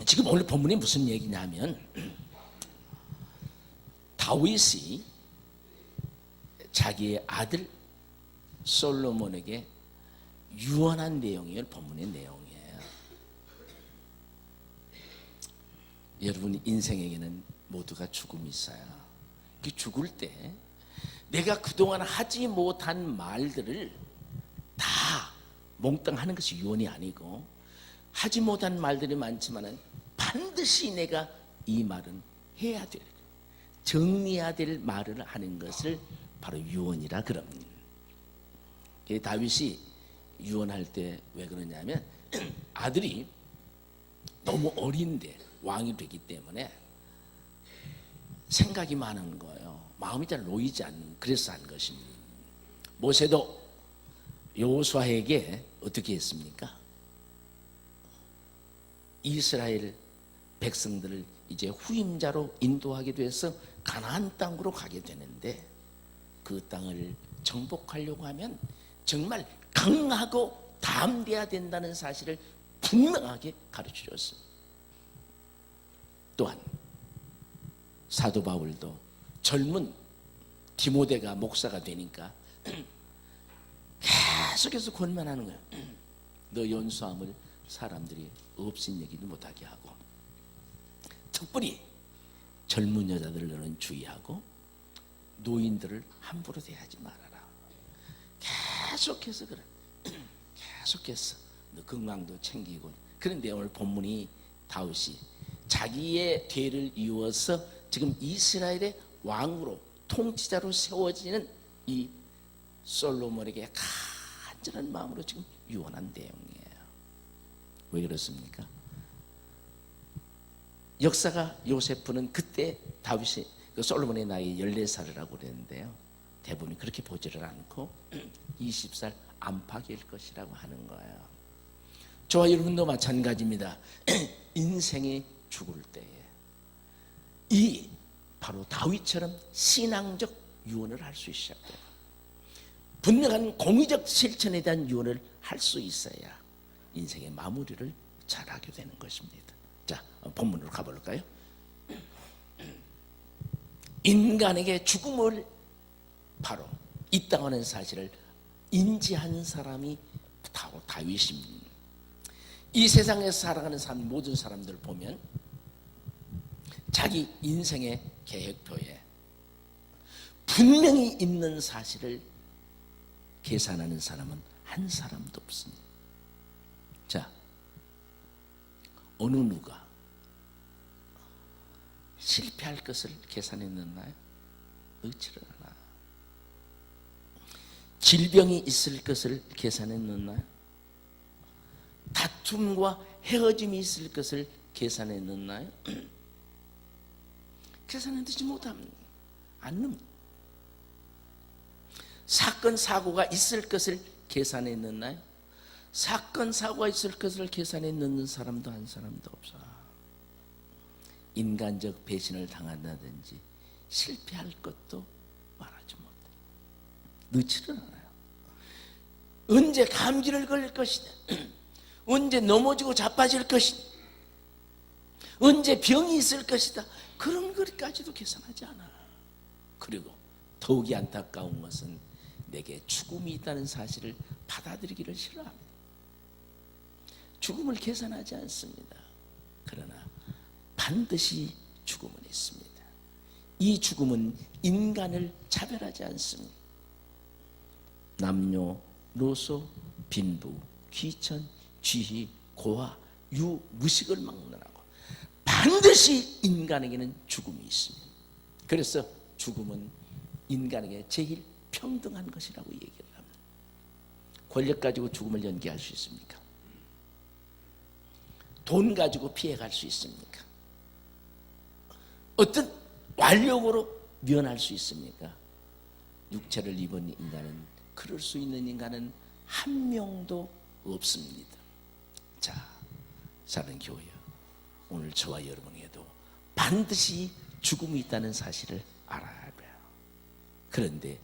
지금 오늘 본문이 무슨 얘기냐면 다윗이 자기의 아들 솔로몬에게 유언한 내용이에요. 본문의 내용이에요. 여러분 인생에게는 모두가 죽음이 있어요. 그 죽을 때 내가 그동안 하지 못한 말들을 다 몽땅 하는 것이 유언이 아니고, 하지 못한 말들이 많지만은 반드시 내가 이 말은 해야 될, 정리해야 될 말을 하는 것을 바로 유언이라 그럽니다. 다윗이 유언할 때 왜 그러냐면 아들이 너무 어린데 왕이 되기 때문에 생각이 많은 거예요. 마음이 잘 놓이지 않는, 그래서 한 것입니다. 모세도 여호수아에게 어떻게 했습니까? 이스라엘 백성들을 이제 후임자로 인도하게 돼서 가나안 땅으로 가게 되는데, 그 땅을 정복하려고 하면 정말 강하고 담대해야 된다는 사실을 분명하게 가르쳐 줬습니다. 또한 사도 바울도 젊은 디모데가 목사가 되니까 계속해서 권면하는 거예요. 너 연수함을 사람들이 없인 얘기도 못하게 하고, 특별히 젊은 여자들을 너는 주의하고 노인들을 함부로 대하지 말아라. 계속해서 그래. 계속해서 너 건강도 챙기고. 그런데 오늘 본문이 다윗이 자기의 뒤를 이어서 지금 이스라엘의 왕으로 통치자로 세워지는 이 솔로몬에게 간절한 마음으로 지금 유언한 내용이에요. 왜 그렇습니까? 역사가 요세프는 그때 다윗이 솔로몬의 나이 14살이라고 그랬는데요, 대부분이 그렇게 보지를 않고 20살 안팎일 것이라고 하는 거예요. 저와 여러분도 마찬가지입니다. 인생이 죽을 때에 이 바로 다윗처럼 신앙적 유언을 할 수 있어야 돼요. 분명한 공의적 실천에 대한 유언을 할 수 있어야 인생의 마무리를 잘하게 되는 것입니다. 자, 본문으로 가볼까요? 인간에게 죽음을 바로 있다는 사실을 인지한 사람이 바로 다윗입니다. 이 세상에서 살아가는 사람, 모든 사람들 보면 자기 인생의 계획표에 분명히 있는 사실을 계산하는 사람은 한 사람도 없습니다. 자, 어느 누가 실패할 것을 계산해 놓나요? 의지를 하나. 질병이 있을 것을 계산해 놓나요? 다툼과 헤어짐이 있을 것을 계산해 놓나요? 계산해 두지 못합니다. 않습니다. 사건 사고가 있을 것을 계산해 놓나요? 사건 사고가 있을 것을 계산해 놓는 사람도 한 사람도 없어. 인간적 배신을 당한다든지 실패할 것도 말하지 못해. 넣지를 않아요. 언제 감기를 걸릴 것이냐, 언제 넘어지고 자빠질 것이냐, 언제 병이 있을 것이다, 그런 것까지도 계산하지 않아. 그리고 더욱이 안타까운 것은 내게 죽음이 있다는 사실을 받아들이기를 싫어합니다. 죽음을 계산하지 않습니다. 그러나 반드시 죽음은 있습니다. 이 죽음은 인간을 차별하지 않습니다. 남녀, 노소, 빈부, 귀천, 쥐희, 고아, 유, 무식을 막론하고 반드시 인간에게는 죽음이 있습니다. 그래서 죽음은 인간에게 제일 평등한 것이라고 얘기를 합니다. 권력 가지고 죽음을 연기할 수 있습니까? 돈 가지고 피해갈 수 있습니까? 어떤 완력으로 면할 수 있습니까? 육체를 입은 인간은, 그럴 수 있는 인간은 한 명도 없습니다. 자, 사는 교회, 오늘 저와 여러분에게도 반드시 죽음이 있다는 사실을 알아야 해요. 그런데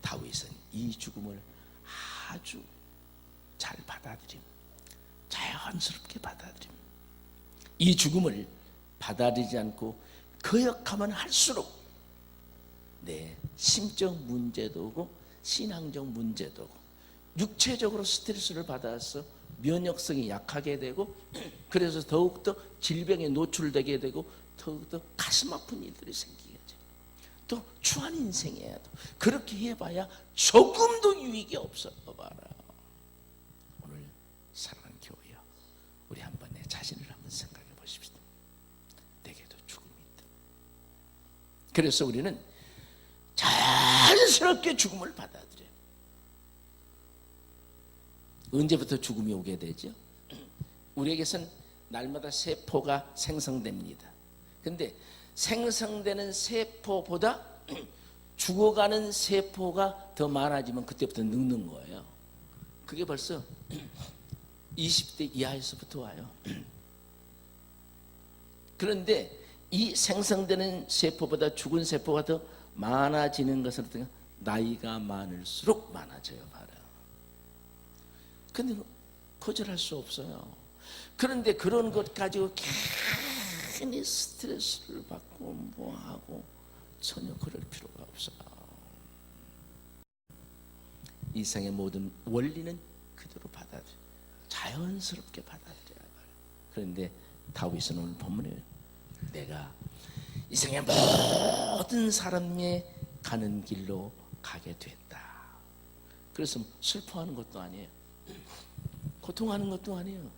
다윗은 이 죽음을 아주 잘 받아들임, 자연스럽게 받아들임. 이 죽음을 받아들이지 않고 거역하면 할수록 내 심적 문제도 오고 신앙적 문제도 오고 육체적으로 스트레스를 받아서 면역성이 약하게 되고 그래서 더욱더 질병에 노출되게 되고 더욱더 가슴 아픈 일들이 생기게 돼요. 또 추한 인생이에요. 그렇게 해봐야 조금도 유익이 없어 봐라. 오늘 사랑하는 교회여, 우리 한번 내 자신을 한번 생각해 보십시다. 내게도 죽음이 있다. 그래서 우리는 자연스럽게 죽음을 받아들여요. 언제부터 죽음이 오게 되죠? 우리에게선 날마다 세포가 생성됩니다. 근데 생성되는 세포보다 죽어가는 세포가 더 많아지면 그때부터 늙는 거예요. 그게 벌써 20대 이하에서부터 와요. 그런데 이 생성되는 세포보다 죽은 세포가 더 많아지는 것은 나이가 많을수록 많아져요. 봐라. 근데 거절할 수 없어요. 그런데 그런 것 가지고 괜히 스트레스를 받고 뭐하고 전혀 그럴 필요가 없어요. 이 세상의 모든 원리는 그대로 받아들여, 자연스럽게 받아들여야 해요. 그런데 다윗은 오늘 본문에 내가 이 세상의 모든 사람의 가는 길로 가게 됐다. 그래서 슬퍼하는 것도 아니에요. 고통하는 것도 아니에요.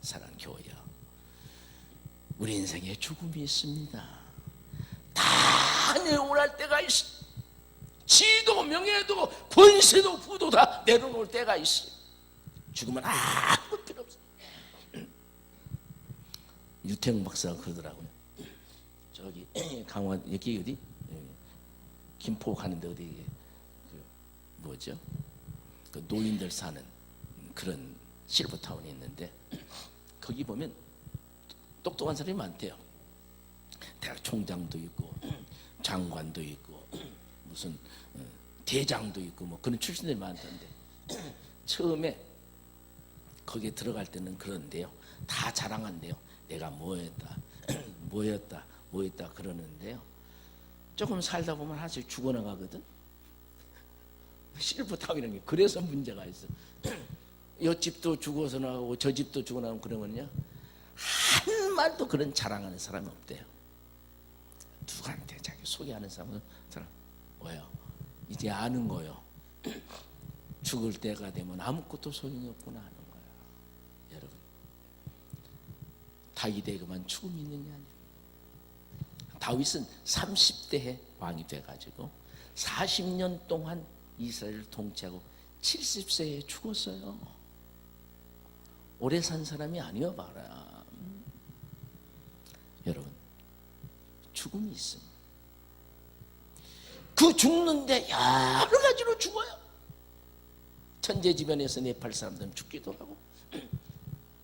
사랑하는 교회여, 우리 인생에 죽음이 있습니다. 다 내려올 때가 있어. 지도 명예도 권세도 부도 다 내려놓을 때가 있어. 죽으면 아무 필요 없어. 유태영 박사가 그러더라고요. 저기 강원 여기 어디 김포 가는데 어디 뭐죠? 그 노인들 사는 그런 실버타운이 있는데 거기 보면 똑똑한 사람이 많대요. 대학 총장도 있고 장관도 있고 무슨 대장도 있고 뭐 그런 출신들이 많던데 처음에 거기에 들어갈 때는 그런데요. 다 자랑한대요. 내가 뭐했다 뭐했다 그러는데요. 조금 살다 보면 하나씩 죽어나가거든. 실버타운이라는 게 그래서 문제가 있어. 이 집도 죽어서 나가고 저 집도 죽어 나가고 그러면요 한 말도 그런 자랑하는 사람이 없대요. 누구한테 자기 소개하는 사람은 왜요? 이제 아는 거요. 죽을 때가 되면 아무것도 소용이 없구나 하는 거야. 여러분, 다윗에게 그만 죽음이 있느냐? 다윗은 30대에 왕이 돼가지고 40년 동안 이스라엘을 통치하고 70세에 죽었어요. 오래 산 사람이 아니어 봐라. 여러분, 죽음이 있습니다. 그 죽는데 여러 가지로 죽어요. 천재지변에서 네팔 사람들은 죽기도 하고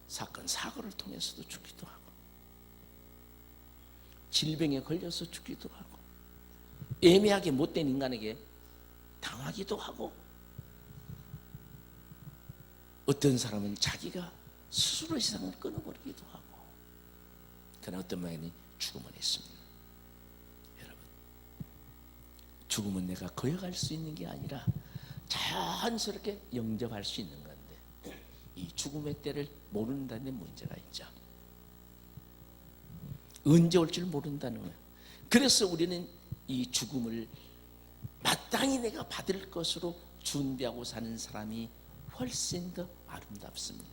사건 사고를 통해서도 죽기도 하고 질병에 걸려서 죽기도 하고 애매하게 못된 인간에게 당하기도 하고 어떤 사람은 자기가 스스로 세상을 끊어버리기도 하고 그러나 어떤 분이 죽음은 있습니다. 여러분, 죽음은 내가 거역할 수 있는 게 아니라 자연스럽게 영접할 수 있는 건데 이 죽음의 때를 모른다는 데 문제가 있죠. 언제 올 줄 모른다는 거예요. 그래서 우리는 이 죽음을 마땅히 내가 받을 것으로 준비하고 사는 사람이 훨씬 더 아름답습니다.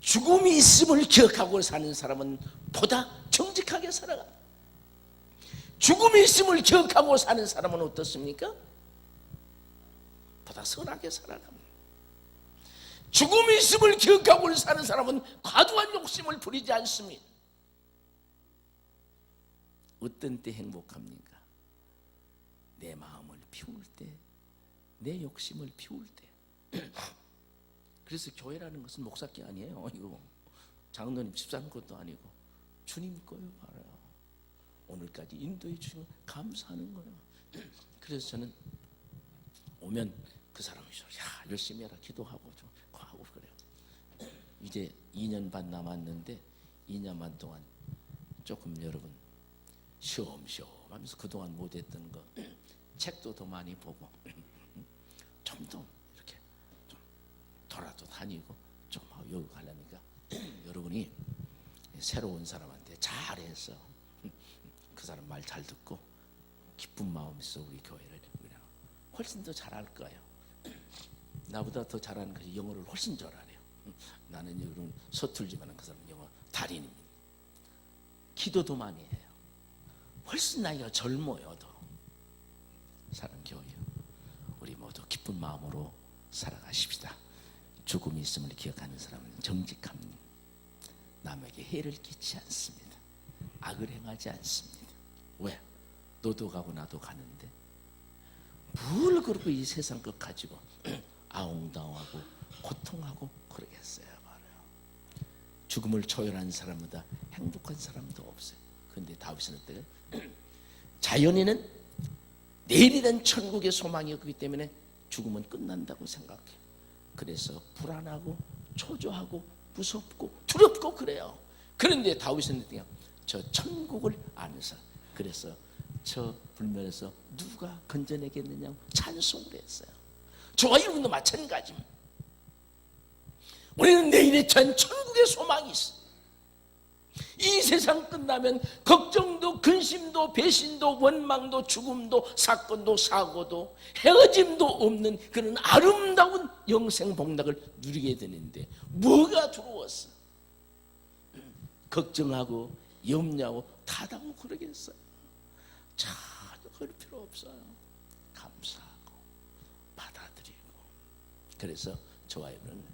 죽음이 있음을 기억하고 사는 사람은 보다 정직하게 살아가. 죽음이 있음을 기억하고 사는 사람은 어떻습니까? 보다 선하게 살아갑니다. 죽음이 있음을 기억하고 사는 사람은 과도한 욕심을 부리지 않습니다. 어떤 때 행복합니까? 내 마음을 피울 때, 내 욕심을 피울 때. 그래서 교회라는 것은 목사께 아니에요. 이거 장로님 집사님 것도 아니고 주님 거예요. 알아요. 오늘까지 인도해 주시면 감사하는 거예요. 그래서 저는 오면 그 사람이 야 열심히 해라 기도하고 좀 하고 그래요. 이제 2년 반 남았는데 2년 반 동안 조금 여러분 쉬엄쉬엄 하면서 그동안 못했던 거 책도 더 많이 보고 좀 더 이렇게 좀 돌아도 다니고 좀 여기 가려니까 여러분이 새로운 사람한테 잘해서 그 사람 말 잘 듣고 기쁜 마음에서 우리 교회를 훨씬 더 잘할 거예요. 나보다 더 잘하는 것이 영어를 훨씬 잘 알아요. 나는 여러분 서툴지만 그 사람은 영어 달인입니다. 기도도 많이 해요. 훨씬 나이가 젊어요. 더 사랑 교회 우리 모두 기쁜 마음으로 살아가십시다. 죽음이 있음을 기억하는 사람은 정직합니다. 남에게 해를 끼치지 않습니다. 악을 행하지 않습니다. 왜? 너도 가고 나도 가는데 뭘 그렇게 이 세상 것 가지고 아웅다웅하고 고통하고 그러겠어요. 말이에요. 죽음을 초월한 사람보다 행복한 사람도 없어요. 그런데 다윗은 어때요? 자연인은 내일이란 천국의 소망이 없기 때문에 죽음은 끝난다고 생각해요. 그래서 불안하고 초조하고 무섭고 두렵고 그래요. 그런데 다윗은 어때요? 저 천국을 아는 사람. 그래서 저 불면에서 누가 건져내겠느냐고 찬송을 했어요. 저와 여러분도 마찬가지입니다. 우리는 내일의 전 천국의 소망이 있어. 이 세상 끝나면 걱정도 근심도 배신도 원망도 죽음도 사건도 사고도 헤어짐도 없는 그런 아름다운 영생 복락을 누리게 되는데 뭐가 두려웠어? 걱정하고 염려하고 타다고 그러겠어요. 전혀 그럴 필요 없어요. 감사하고 받아들이고. 그래서 저와 여러분은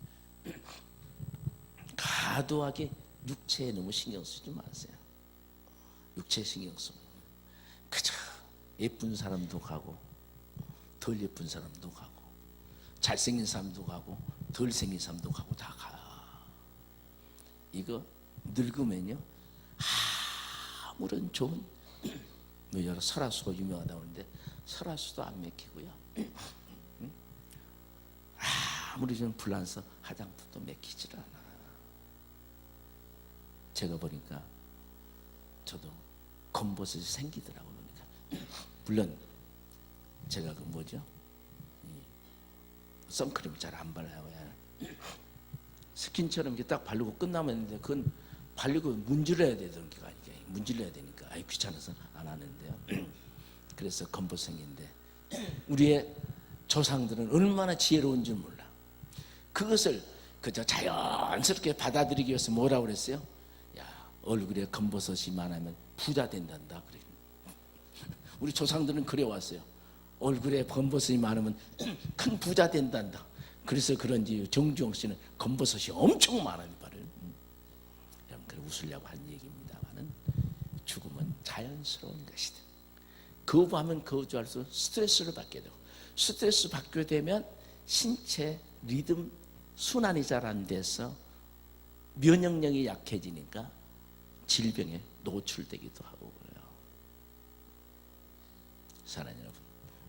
과도하게 육체에 너무 신경 쓰지 마세요. 육체에 신경 쓰면 그저 예쁜 사람도 가고 덜 예쁜 사람도 가고 잘생긴 사람도 가고 덜 생긴 사람도 가고 다 가. 이거 늙으면요 아무런 좋은 여러 설화수가 유명하다고 하는데 설화수도 안 맥히고요. 아무리 좀 불란서 화장품도 맥히질 않아. 제가 보니까 저도 검버섯이 생기더라고요. 그러니까 물론 제가 그 뭐죠? 선크림을 잘 안 발라요. 스킨처럼 이렇게 딱 바르고 끝나면 그건 바르고 문질러야 되던 게 아니게 문질러야 되니까 귀찮아서 안 하는데요. 그래서 검버섯 생긴데 우리의 조상들은 얼마나 지혜로운 줄 몰라. 그것을 그저 자연스럽게 받아들이기 위해서 뭐라고 그랬어요? 얼굴에 검버섯이 많으면 부자 된단다. 그래. 우리 조상들은 그래 왔어요. 얼굴에 검버섯이 많으면 큰 부자 된단다. 그래서 그런지 정주영 씨는 검버섯이 엄청 많은 말을. 여러분 그래 웃으려고 한 얘기입니다만은 죽음은 자연스러운 것이다. 거부하면 거부할수록 스트레스를 받게 되고 스트레스 받게 되면 신체 리듬 순환이 잘 안 돼서 면역력이 약해지니까 질병에 노출되기도 하고 그래요. 사랑하는 여러분,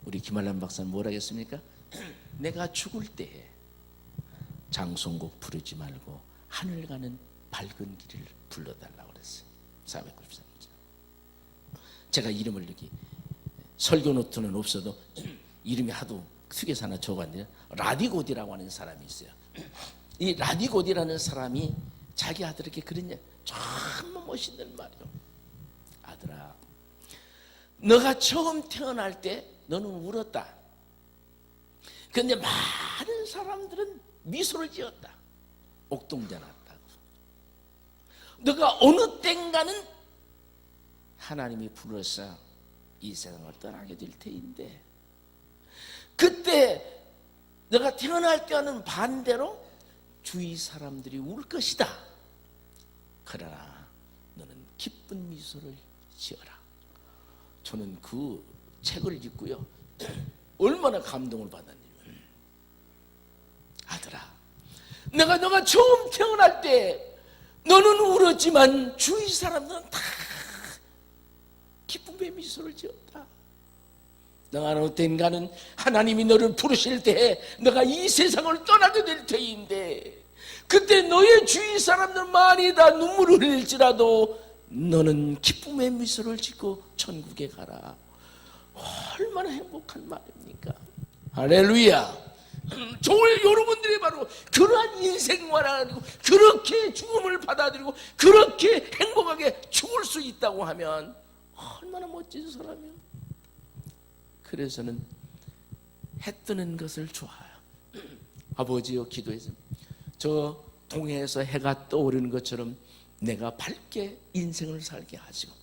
우리 김한란 박사는 뭐라 했습니까? 내가 죽을 때에 장송곡 부르지 말고 하늘 가는 밝은 길을 불러달라고 그랬어요. 493장. 제가 이름을 여기 설교 노트는 없어도 이름이 하도 특이해서 하나 적었는데 라디고디라고 하는 사람이 있어요. 이 라디고디라는 사람이 자기 아들에게 그런 얘기 정말 멋있는 말이요. 아들아, 너가 처음 태어날 때 너는 울었다. 그런데 많은 사람들은 미소를 지었다. 옥동자 났다고. 너가 어느 땐가는 하나님이 불러서 이 세상을 떠나게 될 테인데 그때 너가 태어날 때와는 반대로 주위 사람들이 울 것이다. 그러나 너는 기쁜 미소를 지어라. 저는 그 책을 읽고요 얼마나 감동을 받았냐면 아들아, 너가 처음 태어날 때 너는 울었지만 주위 사람들은 다 기쁨의 미소를 지었다. 너가 어느 땐가는 하나님이 너를 부르실 때에 너가 이 세상을 떠나게 될 터인데 그때 너의 주위 사람들 많이 다 눈물을 흘릴지라도 너는 기쁨의 미소를 짓고 천국에 가라. 얼마나 행복한 말입니까? 할렐루야. 여러분들이 바로 그러한 인생관을 가지고 그렇게 죽음을 받아들이고 그렇게 행복하게 죽을 수 있다고 하면 얼마나 멋진 사람이요. 그래서는 해 뜨는 것을 좋아해요. 아버지여, 기도해서 저 동해에서 해가 떠오르는 것처럼 내가 밝게 인생을 살게 하시고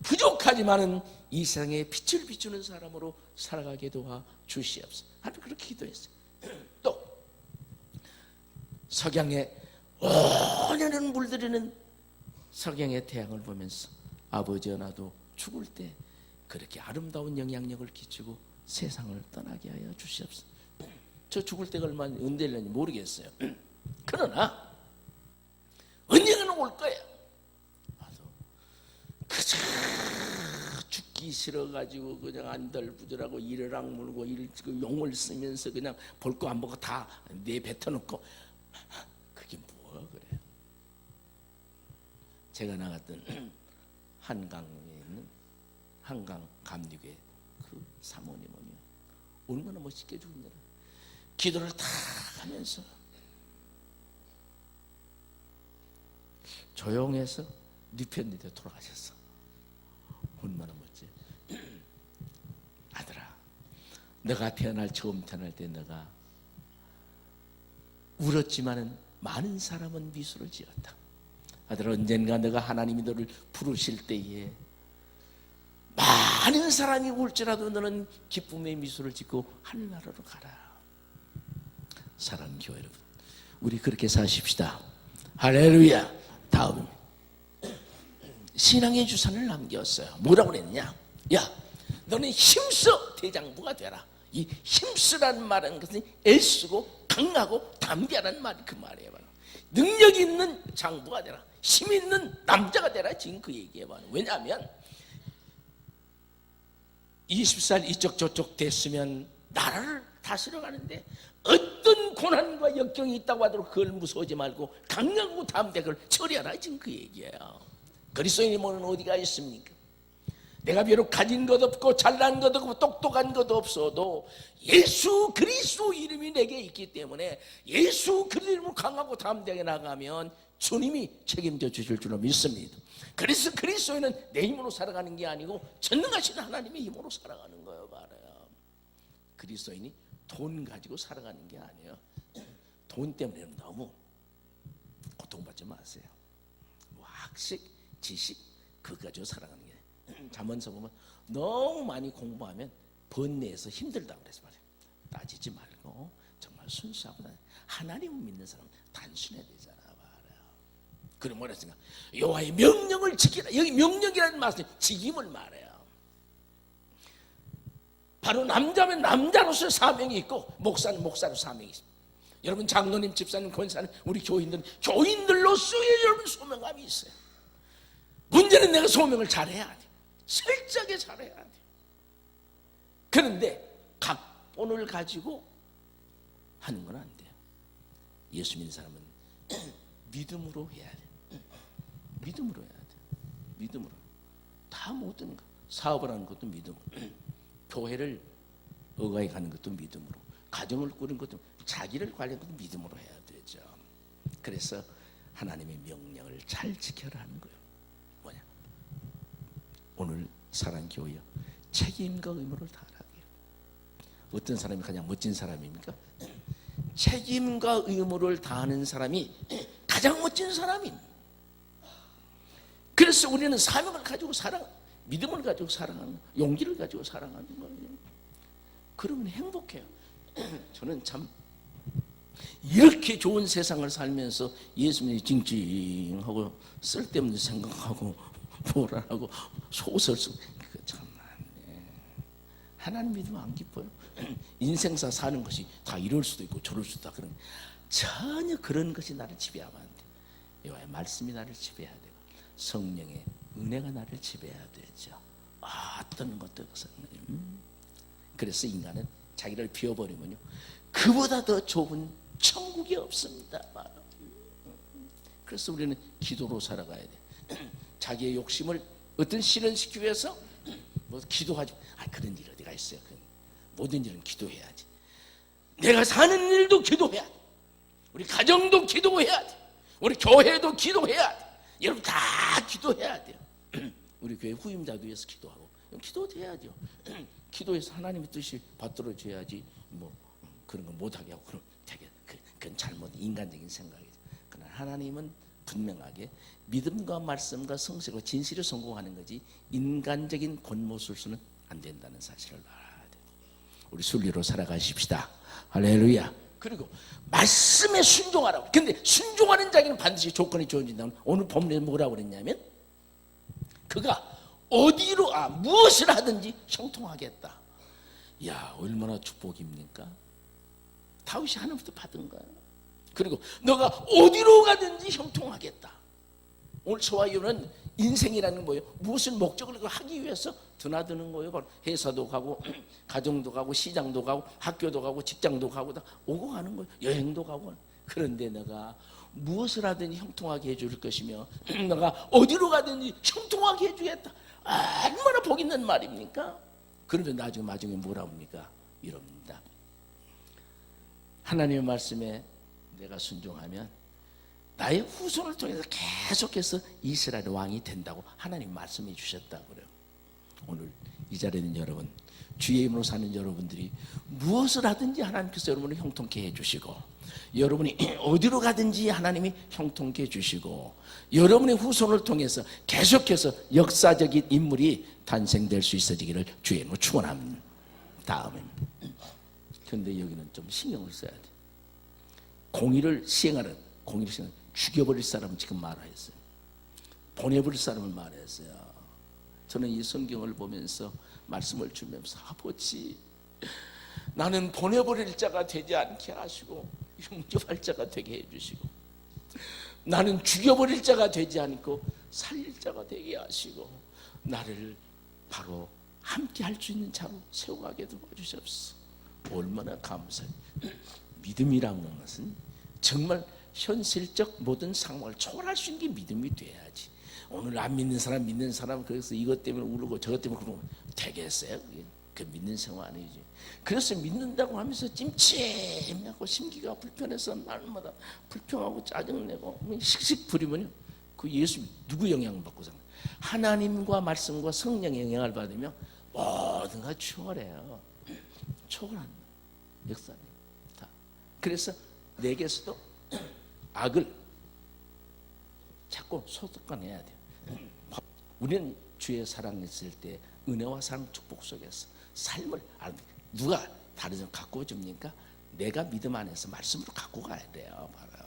부족하지만은 이 세상에 빛을 비추는 사람으로 살아가게 도와 주시옵소서. 하나님 그렇게 기도했어요. 또 석양에 온연한 물들이는 석양의 태양을 보면서 아버지여, 나도 죽을 때 그렇게 아름다운 영향력을 끼치고 세상을 떠나게 하여 주시옵소서. 저 죽을 때가 얼마나 은혜일는지 모르겠어요. 그러나 언젠가는 올 거예요. 나도 그저 죽기 싫어가지고 그냥 안달부절하고 이를 악물고 용을 쓰면서 그냥 볼 거 안 보고 다 내뱉어놓고 그게 뭐야 그래. 제가 나갔던 한강에 있는 한강 감리교회 그 사모님은요, 얼마나 멋있게 죽는다. 기도를 다 하면서 조용해서 네 편인데 돌아가셨어. 얼마나 멋지. 아들아, 너가 처음 태어날 때 너가 울었지만은 많은 사람은 미소를 지었다. 아들아, 언젠가 너가 하나님이 너를 부르실 때에 많은 사람이 울지라도 너는 기쁨의 미소를 짓고 하늘나라로 가라. 사랑하는 교회 여러분, 우리 그렇게 사십시다. 할렐루야. 다음 신앙의 주산을 남겼어요. 뭐라고 그랬냐? 야, 너는 힘써 대장부가 되라. 이 힘쓰라는 말은 것은 애쓰고 강하고 담대하는 말이 그 말이에요. 능력 있는 장부가 되라. 힘 있는 남자가 되라. 지금 그 얘기예요. 왜냐하면 20살 이쪽 저쪽 됐으면 나라를 다스려 가는데 어떤 고난과 역경이 있다고 하더라도 그걸 무서워하지 말고 강력하고 담대하게 그걸 처리하라. 지금 그 얘기예요. 그리스도인이면 어디가 있습니까? 내가 비록 가진 것 없고 잘난 것 없고 똑똑한 것 없어도 예수 그리스도 이름이 내게 있기 때문에 예수 그리스도 이름으로 강하고 담대하게 나가면 주님이 책임져 주실 줄로 믿습니다. 그래서 그리스도인은 내 힘으로 살아가는 게 아니고 전능하신 하나님의 힘으로 살아가는 거예요. 말이에요. 그리스도인이 돈 가지고 살아가는 게 아니에요. 돈 때문에 너무 고통받지 마세요. 뭐 학식, 지식 그거 가지고 살아가는 게 잠언서 보면 너무 많이 공부하면 번뇌에서 힘들다고 그래서 말이에요. 따지지 말고 정말 순수하고 하나님을 믿는 사람은 단순해야 되잖아. 말이에요. 그럼 뭐라 했습니까? 여호와의 명령을 지키라. 여기 명령이라는 말은 지킴을 말해요. 바로 남자면 남자로서의 사명이 있고 목사는 목사로 사명이 있습니다. 여러분 장로님, 집사님, 권사님, 우리 교인들로서의 여러분 소명감이 있어요. 문제는 내가 소명을 잘해야 돼. 철저하게 잘해야 돼. 그런데 각본을 가지고 하는 건 안 돼요. 예수 믿는 사람은 믿음으로 해야 돼. 믿음으로 해야 돼. 믿음으로. 다 모든 거. 사업을 하는 것도 믿음으로. 교회를 의가에 가는 것도 믿음으로. 가정을 꾸는 것도, 자기를 관리하는 것도 믿음으로 해야 되죠. 그래서 하나님의 명령을 잘 지켜라 하는 거예요. 뭐냐? 오늘 사랑하는 교회여, 책임과 의무를 다하라. 어떤 사람이 가장 멋진 사람입니까? 책임과 의무를 다하는 사람이 가장 멋진 사람입니다. 그래서 우리는 사명을 가지고 믿음을 가지고 사랑하는, 용기를 가지고 사랑하는 거예요. 그러면 행복해요. 저는 참 이렇게 좋은 세상을 살면서 예수님이 찡찡하고 쓸데없는 생각하고 뭐라고 소설 쓰고 참 하나님 믿으면 안 기뻐요. 인생사 사는 것이 다 이럴 수도 있고 저럴 수도 있다. 그런 전혀 그런 것이 나를 지배하면 안 돼. 여호와의 말씀이 나를 지배해야 되고 성령의 은혜가 나를 지배해야 되죠. 어떤 것도 그래서 인간은 자기를 비워버리면요, 그보다 더 좋은 천국이 없습니다. 그래서 우리는 기도로 살아가야 돼. 자기의 욕심을 어떤 실현시키기 위해서 뭐 기도하지. 그런 일 어디가 있어요. 모든 일은 기도해야지. 내가 사는 일도 기도해야 돼. 우리 가정도 기도해야 돼. 우리 교회도 기도해야 돼. 여러분 다 기도해야 돼요. 우리 교회 후임자도 위해서 기도하고 기도도 해야죠. 기도해서 하나님의 뜻이 받들어져야지 뭐 그런 거 못하게 하고 그럼 되게 그건 잘못 인간적인 생각이죠. 그러나 하나님은 분명하게 믿음과 말씀과 성실과 진실을 성공하는 거지 인간적인 권모술수는 안 된다는 사실을 알아야 돼요. 우리 순리로 살아가십시다. 할렐루야. 그리고 말씀에 순종하라고. 근데 순종하는 자에게는 반드시 조건이 주어진다면 오늘 본문에 뭐라고 그랬냐면 그가 어디로 무엇을 하든지 형통하겠다. 야, 얼마나 축복입니까? 다윗이 하나님부터 받은 거야. 그리고 너가 어디로 가든지 형통하겠다. 오늘 저와 여러분은 인생이라는 건 뭐예요? 무엇을 목적을 하기 위해서 드나드는 거예요. 바로 회사도 가고 가정도 가고 시장도 가고 학교도 가고 직장도 가고 다 오고 가는 거예요. 여행도 가고. 그런데 너가 무엇을 하든지 형통하게 해줄 것이며 너가 어디로 가든지 형통하게 해주겠다. 얼마나 복 있는 말입니까? 그러면 나중에 뭐라 합니까? 이럽니다. 하나님의 말씀에 내가 순종하면 나의 후손을 통해서 계속해서 이스라엘 왕이 된다고 하나님 말씀해 주셨다고 그래요. 오늘 이 자리에 있는 여러분, 주의 이름으로 사는 여러분들이 무엇을 하든지 하나님께서 여러분을 형통케 해주시고 여러분이 어디로 가든지 하나님이 형통케 해주시고 여러분의 후손을 통해서 계속해서 역사적인 인물이 탄생될 수 있어지기를 주의 이름으로 축원합니다. 다음에 그런데 여기는 좀 신경을 써야 돼. 공의를 시행하는 죽여버릴 사람은 지금 말하였어요. 보내버릴 사람을 말했어요. 저는 이 성경을 보면서 말씀을 주면서 아버지 나는 보내버릴 자가 되지 않게 하시고 용접할 자가 되게 해주시고 나는 죽여버릴 자가 되지 않고 살릴 자가 되게 하시고 나를 바로 함께 할 수 있는 자로 세워가게 도와주시옵소서. 얼마나 감사해요. 믿음이라는 것은 정말 현실적 모든 상황을 초월할 수 있는 게 믿음이 돼야지. 오늘 안 믿는 사람 믿는 사람 그래서 이것 때문에 울고 저것 때문에 그러면 되겠어요? 그 믿는 생활 아니지. 그래서 믿는다고 하면서 찜찜하고 심기가 불편해서 날마다 불평하고 짜증내고 씩씩 부리면 그 예수 누구 영향을 받고 사는 거예요? 하나님과 말씀과 성령의 영향을 받으면 모든가 초월해요. 초월한다. 역사는 다. 그래서 내게서도 악을 자꾸 소득해내야 돼요. 우리는 주의 사랑했을 때 은혜와 사랑 축복 속에서 삶을 누가 다른 사람 갖고 줍니까? 내가 믿음 안에서 말씀으로 갖고 가야 돼요. 바로.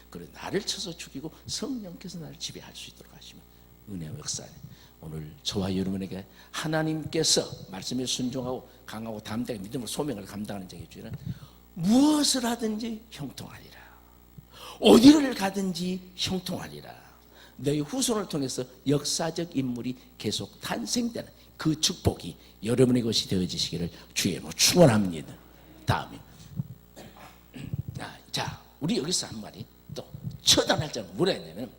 그래 나를 쳐서 죽이고 성령께서 나를 지배할 수 있도록 하시면 은혜와 역사는 오늘 저와 여러분에게 하나님께서 말씀에 순종하고 강하고 담대하게 믿음으로 소명을 감당하는 자에게 주는 무엇을 하든지 형통하리라. 어디를 가든지 형통하리라. 너희 후손을 통해서 역사적 인물이 계속 탄생되는 그 축복이 여러분의 것이 되어지시기를 주의 이름으로 축원합니다. 다음에 자 우리 여기서 한 마디 또 처단할 자는 뭐라 했냐면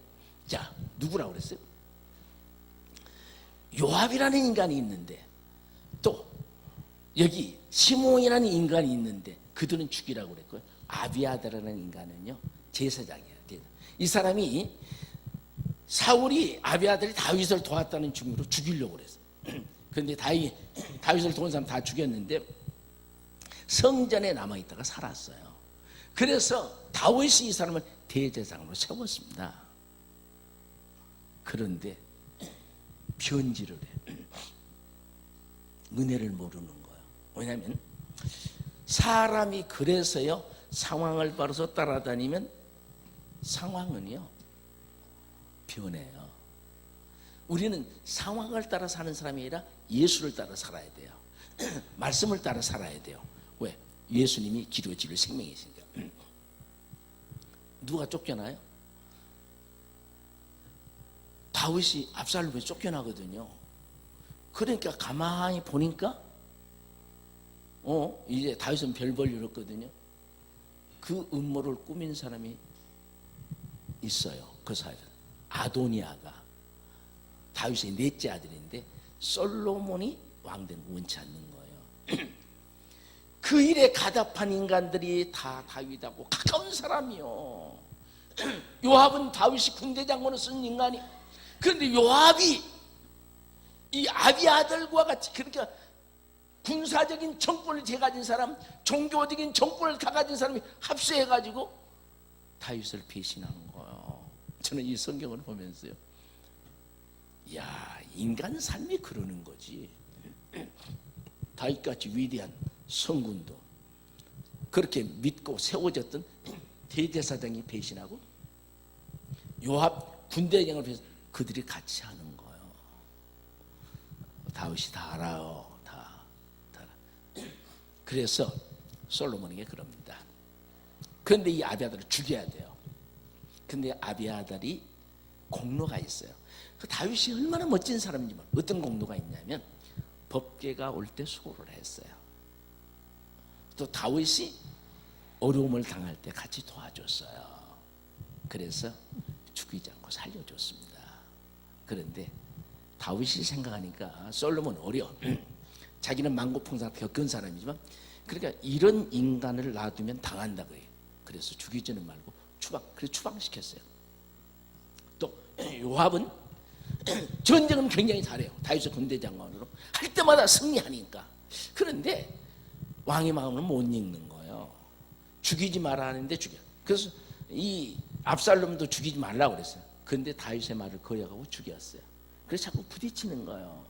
자 누구라고 그랬어요? 요압이라는 인간이 있는데 또 여기 시몬이라는 인간이 있는데 그들은 죽이라고 그랬고요. 아비아다라는 인간은요 제사장이에요. 이 사람이 사울이 아비아들이 다윗을 도왔다는 증거로 죽이려고 그랬어요. 그런데 다윗을 도운 사람 다 죽였는데 성전에 남아있다가 살았어요. 그래서 다윗이 이 사람을 대제사장으로 세웠습니다. 그런데 변질을 해. 은혜를 모르는 거예요. 왜냐하면 사람이 그래서요 상황을 봐서 따라다니면 상황은요 변해요. 우리는 상황을 따라 사는 사람이 아니라 예수를 따라 살아야 돼요. 말씀을 따라 살아야 돼요. 왜? 예수님이 기도의 진리 생명이시니까. 누가 쫓겨나요? 다윗이 압살롬에 쫓겨나거든요. 그러니까 가만히 보니까 이제 다윗은 별 볼 일 없거든요. 그 음모를 꾸민 사람이 있어요. 그 사실 아도니아가 다윗의 넷째 아들인데 솔로몬이 왕되는 거 원치 않는 거예요. 그 일에 가답한 인간들이 다 다윗하고 가까운 사람이요. 요압은 다윗이 군대장군을 쓴 인간이. 그런데 요압이 이 아비아들과 같이 그러니까 군사적인 정권을 가진 사람, 종교적인 정권을 다 가진 사람이 합세해가지고 다윗을 배신하는 거예요. 저는 이 성경을 보면서요, 야, 인간 삶이 그러는 거지. 다윗같이 위대한 성군도 그렇게 믿고 세워졌던 대제사장이 배신하고 요압 군대장을 배신, 그들이 같이 하는 거예요. 다윗이 다 알아요. 다 알아. 그래서 솔로몬에게 그럽니다. 그런데 이 아비아달을 죽여야 돼요. 근데 아비아달이 공로가 있어요. 그 다윗이 얼마나 멋진 사람인지 몰라요. 어떤 공로가 있냐면 법궤가 올 때 수고를 했어요. 또 다윗이 어려움을 당할 때 같이 도와줬어요. 그래서 죽이지 않고 살려줬습니다. 그런데 다윗이 생각하니까 솔로몬은 어려워. 자기는 만고풍상 겪은 사람이지만 그러니까 이런 인간을 놔두면 당한다 그래요. 그래서 죽이지는 말고 그래서 추방시켰어요. 또 요압은 전쟁은 굉장히 잘해요. 다윗의 군대장관으로 할 때마다 승리하니까. 그런데 왕의 마음을 못 읽는 거예요. 죽이지 말아 하는데 죽여. 그래서 이 압살롬도 죽이지 말라고 그랬어요. 그런데 다윗의 말을 거역하고 죽였어요. 그래서 자꾸 부딪히는 거예요.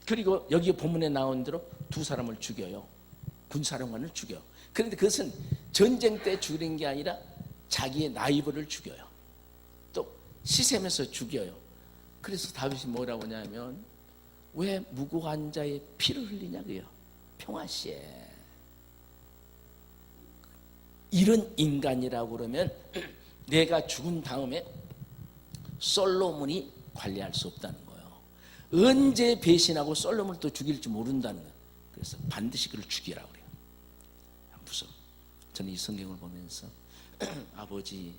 그리고 여기 본문에 나온 대로 두 사람을 죽여요. 군사령관을 죽여. 그런데 그것은 전쟁 때 죽이는 게 아니라 자기의 나이벌을 죽여요. 또 시샘에서 죽여요. 그래서 다윗이 뭐라고 하냐면 왜 무고한 자의 피를 흘리냐고요. 평화시에. 이런 인간이라고 그러면 내가 죽은 다음에 솔로몬이 관리할 수 없다는 거예요. 언제 배신하고 솔로몬을 또 죽일지 모른다는 거예요. 그래서 반드시 그를 죽이라고 그래요. 무서워. 저는 이 성경을 보면서 아버지,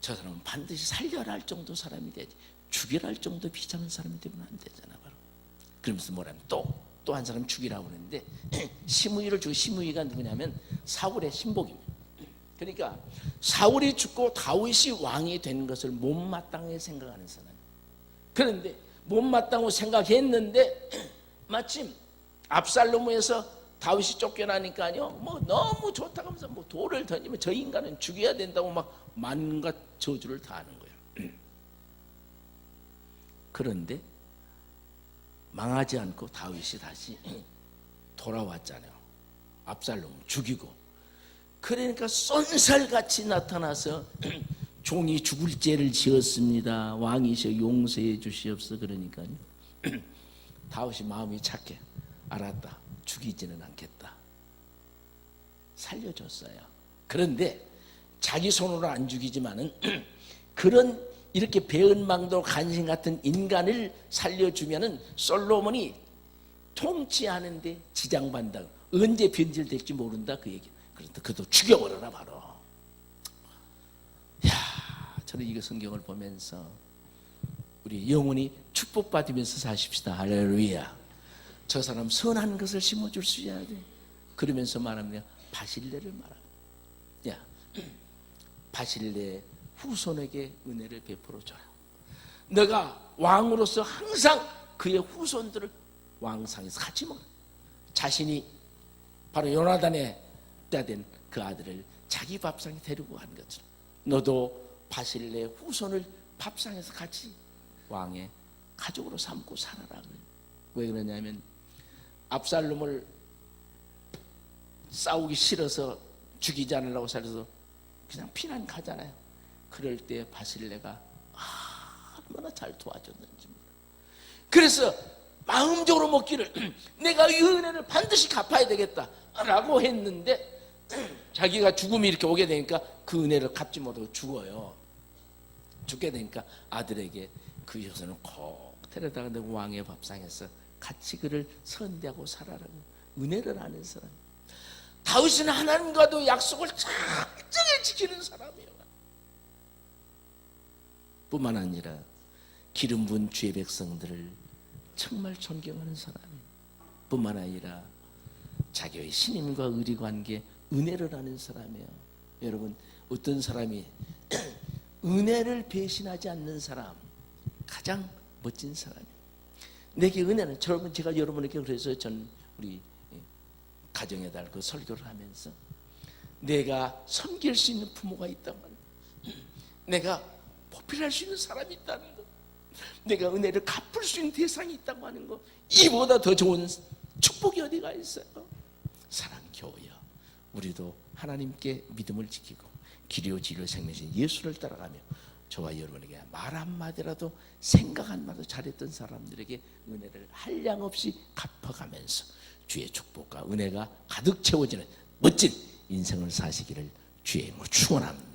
저 사람은 반드시 살려라 할 정도 사람이 돼야지 죽이라 할 정도 비참한 사람이 되면 안 되잖아. 바로. 그러면서 뭐라면 또 한 사람 죽이라고 그러는데 시므이를 죽이고, 시므이가 누구냐면 사울의 신복입니다. 그러니까 사울이 죽고 다윗이 왕이 된 것을 못마땅하게 생각하는 사람. 그런데 못마땅하고 생각했는데 마침 압살롬에서 다윗이 쫓겨나니까요, 뭐 너무 좋다고 하면서 뭐 돌을 던지면 저 인간은 죽여야 된다고 막 만갖 저주를 다 하는 거예요. 그런데 망하지 않고 다윗이 다시 돌아왔잖아요. 압살롬을 죽이고. 그러니까 쏜살같이 나타나서 종이 죽을 죄를 지었습니다. 왕이셔 용서해 주시옵소서. 그러니까요. 다윗이 마음이 착해. 알았다. 죽이지는 않겠다. 살려줬어요. 그런데 자기 손으로 안 죽이지만은 그런 이렇게 배은망도 간신 같은 인간을 살려주면은 솔로몬이 통치하는데 지장받는다. 언제 변질될지 모른다 그 얘기. 그런데 그도 죽여버려라 바로. 야, 저는 이거 성경을 보면서 우리 영혼이 축복받으면서 사십시다. 할렐루야. 저 사람 선한 것을 심어줄 수 있어야 돼. 그러면서 말합니다. 바실레를 말합니다. 야, 바실레 후손에게 은혜를 베풀어 줘라. 너가 왕으로서 항상 그의 후손들을 왕상에서 같이 먹어. 자신이 바로 요나단의 때된 그 아들을 자기 밥상에 데리고 간 것처럼 너도 바실레 후손을 밥상에서 같이 왕의 가족으로 삼고 살아라. 왜 그러냐면 압살롬을 싸우기 싫어서 죽이지 않으려고 살아서 그냥 피난 가잖아요. 그럴 때 바실레가 얼마나 잘 도와줬는지 몰라. 그래서 마음적으로 먹기를 내가 이 은혜를 반드시 갚아야 되겠다 라고 했는데 자기가 죽음이 이렇게 오게 되니까 그 은혜를 갚지 못하고 죽어요. 죽게 되니까 아들에게 그 여자는 꼭 데려다가 내 왕의 밥상에서 같이 그를 선대하고 살아라고 은혜를 아는 사람. 다윗은 하나님과도 약속을 철저히 지키는 사람이에요. 뿐만 아니라 기름 부은 주의 백성들을 정말 존경하는 사람 뿐만 아니라 자기의 신임과 의리 관계 은혜를 아는 사람이에요. 여러분, 어떤 사람이 은혜를 배신하지 않는 사람, 가장 멋진 사람이에요. 내게 은혜는, 여러분, 제가 여러분에게 그래서 전 우리 가정의 달 그 설교를 하면서 내가 섬길 수 있는 부모가 있다면, 내가 보필할 수 있는 사람이 있다는 거, 내가 은혜를 갚을 수 있는 대상이 있다고 하는 거, 이보다 더 좋은 축복이 어디가 있어요? 사랑교회여, 우리도 하나님께 믿음을 지키고 길이요 진리요 생명이신 예수를 따라가며 저와 여러분에게 말 한마디라도 생각 한마디라도 잘했던 사람들에게 은혜를 한량없이 갚아가면서 주의 축복과 은혜가 가득 채워지는 멋진 인생을 사시기를 주의 이름으로 축원합니다.